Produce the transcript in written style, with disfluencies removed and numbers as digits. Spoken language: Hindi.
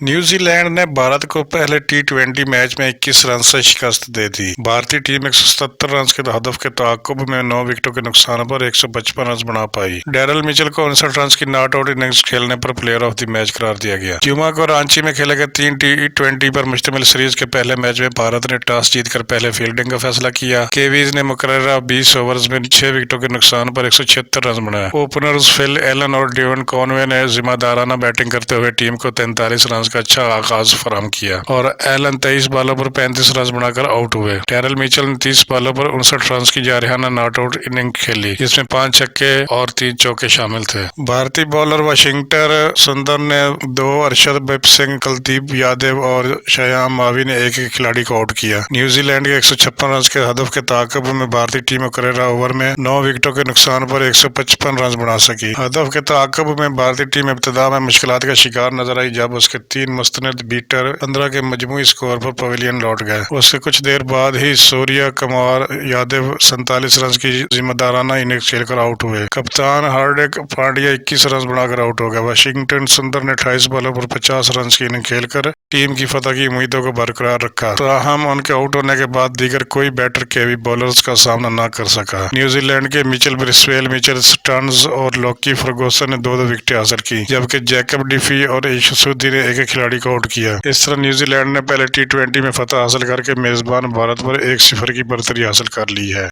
न्यूजीलैंड ने भारत को पहले टी20 मैच में 21 रन से शिकस्त दे दी। भारतीय टीम 177 रन के हदफ के ताक़ुब में 9 विकेटों के नुकसान पर 155 रन बना पाई। डैरल मिचेल को 59 रन की नॉट आउट इनिंग्स खेलने पर प्लेयर ऑफ द मैच करार दिया गया। जुमा को रांची में खेले गए 3 टी20 पर मुश्तमिल सीरीज के पहले मैच में भारत ने टॉस जीतकर पहले फील्डिंग का फैसला किया। केवीज ने मुकर्ररा 20 ओवर्स में 6 विकेटों के नुकसान पर 176 रन बनाए। ओपनर्स फिल एलन और डेवन कॉनवे ने जिम्मेदाराना बैटिंग करते हुए टीम को 43 रन का अच्छा आगाज फराहम किया और एलन 23 बालों पर 35 रन बनाकर आउट हुए। डैरल मिचेल ने 30 बालों पर 59 रन की जारहाना नॉट आउट इनिंग खेली, जिसमें 5 छक्के और 3 चौके शामिल थे। भारतीय बॉलर वाशिंगटन सुंदर ने 2, अरशद बिप सिंह, कुलदीप यादव और शयाम मावी ने एक खिलाड़ी को आउट किया। न्यूजीलैंड के 156 रन के हदफ के ताक़ुब में भारतीय टीम मुकर्ररा ओवर में 9 विकेटों के नुकसान पर 155 रन बना सकी। हदफ के ताक़ुब में भारतीय टीम इब्तिदा में मुश्किलात का शिकार नजर आई, जब उसके 3 मुस्तनद बीटर 15 के मजमूई स्कोर पर पवेलियन लौट गए। उसके कुछ देर बाद ही सूर्य कुमार यादव 47 रन की जिम्मेदाराना इनिंग्स खेलकर आउट हुए। कप्तान हार्दिक पांड्या 21 रन बनाकर आउट हो गए। वाशिंगटन सुंदर ने 28 बॉलों पर 50 रन की इनिंग खेलकर टीम की फतह की उम्मीदों को बरकरार रखा। ताहम उनके आउट होने के बाद दीगर कोई बैटर केवी बॉलर्स का सामना न कर सका। न्यूजीलैंड के मिचेल ब्रिस्वेल, मिचेल स्टर्न्स और लॉकी फर्गूसन ने 2 विकेटें हासिल की, जबकि जैकब डिफी और यशस्वी ने एक खिलाड़ी को आउट किया। इस तरह न्यूजीलैंड ने पहले टी20 में फतह हासिल करके मेजबान भारत पर 1-0 की बढ़तरी हासिल कर ली है।